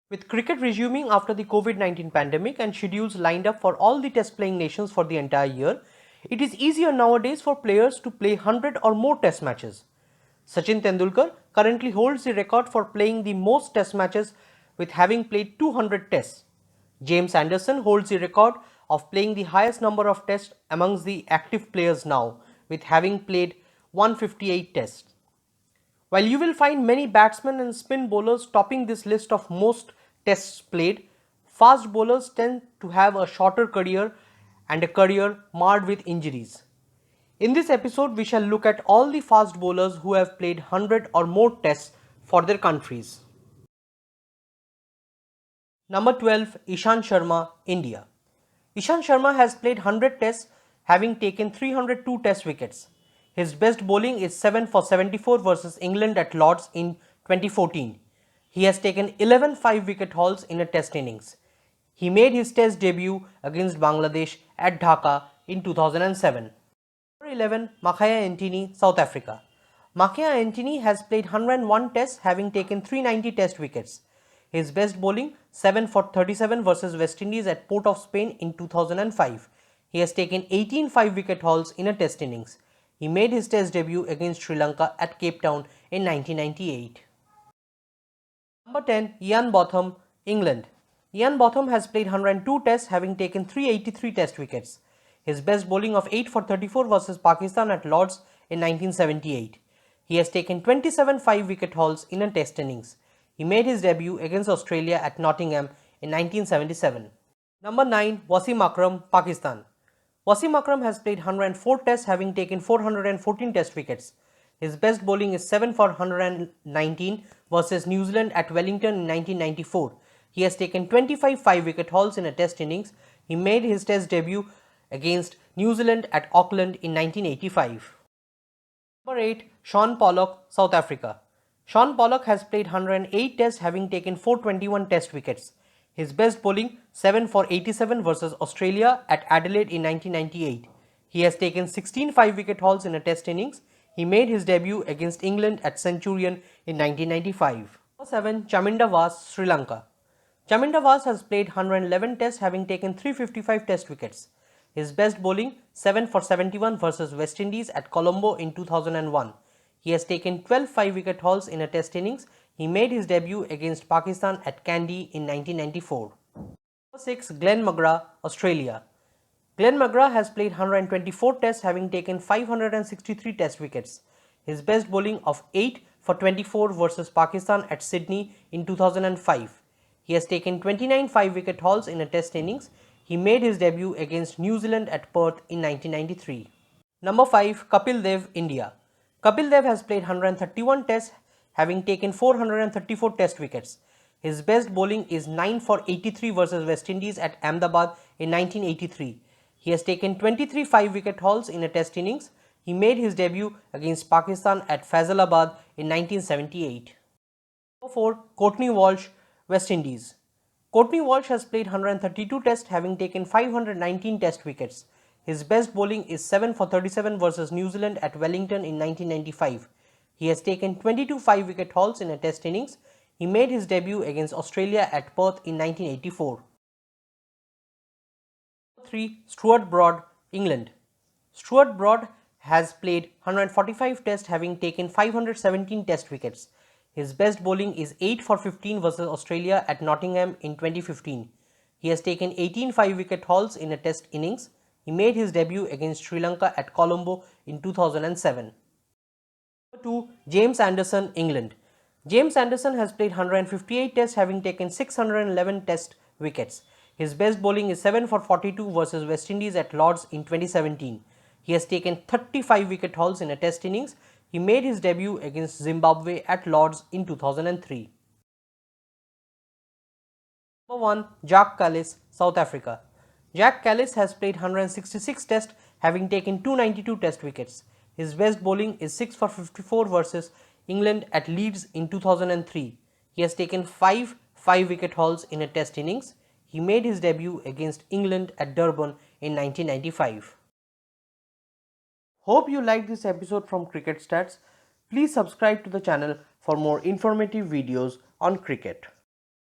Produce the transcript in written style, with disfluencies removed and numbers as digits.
With cricket resuming after the COVID-19 pandemic and schedules lined up for all the test playing nations for the entire year, it is easier nowadays for players to play 100 or more test matches. Sachin Tendulkar currently holds the record for playing the most test matches with having played 200 tests. James Anderson holds the record of playing the highest number of tests amongst the active players now with having played 158 tests. While you will find many batsmen and spin bowlers topping this list of most tests played, fast bowlers tend to have a shorter career and a career marred with injuries. In this episode, we shall look at all the fast bowlers who have played 100 or more tests for their countries. Number 12, Ishant Sharma, India. Ishant Sharma has played 100 tests, having taken 302 test wickets. His best bowling is 7 for 74 versus England at Lord's in 2014. He has taken 11 5-wicket hauls in a test innings. He made his test debut against Bangladesh at Dhaka in 2007. Number 11, Makhaya Ntini, South Africa. Makhaya Ntini has played 101 tests, having taken 390 test wickets. His best bowling 7 for 37 versus West Indies at Port of Spain in 2005. He has taken 18 5-wicket hauls in a test innings. He made his test debut against Sri Lanka at Cape Town in 1998. Number 10, Ian Botham, England. Ian Botham has played 102 tests, having taken 383 test wickets. His best bowling of 8 for 34 versus Pakistan at Lord's in 1978. He has taken 27 5-wicket hauls in a test innings. He made his debut against Australia at Nottingham in 1977. Number 9, Wasim Akram, Pakistan. Wasim Akram has played 104 tests, having taken 414 test wickets. His best bowling is 7 for 119 versus New Zealand at Wellington in 1994. He has taken 25 5-wicket hauls in a test innings. He made his test debut against New Zealand at Auckland in 1985. Number 8, Shaun Pollock, South Africa. Shaun Pollock has played 108 tests, having taken 421 test wickets. His best bowling 7 for 87 versus Australia at Adelaide in 1998. He has taken 16 5-wicket hauls in a test innings. He made his debut against England at Centurion in 1995. Number 7, Chaminda Vaas, Sri Lanka. Chaminda Vaas has played 111 tests, having taken 355 test wickets. His best bowling 7 for 71 versus West Indies at Colombo in 2001. He has taken 12 5-wicket hauls in a test innings. He made his debut against Pakistan at Kandy in 1994. Number 6, Glenn McGrath, Australia. Glenn McGrath has played 124 tests, having taken 563 test wickets. His best bowling of 8 for 24 versus Pakistan at Sydney in 2005. He has taken 29 5-wicket hauls in a test innings. He made his debut against New Zealand at Perth in 1993. Number 5, Kapil Dev, India. Kapil Dev has played 131 tests, having taken 434 test wickets. His best bowling is 9 for 83 versus West Indies at Ahmedabad in 1983. He has taken 23 5-wicket hauls in a test innings. He made his debut against Pakistan at Faisalabad in 1978. Number 4, Courtney Walsh, West Indies. Courtney Walsh has played 132 tests, having taken 519 test wickets. His best bowling is 7 for 37 versus New Zealand at Wellington in 1995. He has taken 22 5-wicket hauls in a test innings. He made his debut against Australia at Perth in 1984. 3, Stuart Broad, England. Stuart Broad has played 145 tests, having taken 517 test wickets. His best bowling is 8 for 15 versus Australia at Nottingham in 2015. He has taken 18 5-wicket hauls in a test innings. He made his debut against Sri Lanka at Colombo in 2007. Number 2, James Anderson, England. James Anderson has played 158 tests, having taken 611 test wickets. His best bowling is 7 for 42 versus West Indies at Lord's in 2017. He has taken 35 wicket hauls in a test innings. He made his debut against Zimbabwe at Lord's in 2003. Number 1, Jacques Kallis, South Africa. Jacques Kallis has played 166 tests, having taken 292 test wickets. His best bowling is 6 for 54 versus England at Leeds in 2003. He has taken 5 5-wicket hauls in a test innings. He made his debut against England at Durban in 1995. Hope you liked this episode from Cricket Stats. Please subscribe to the channel for more informative videos on cricket.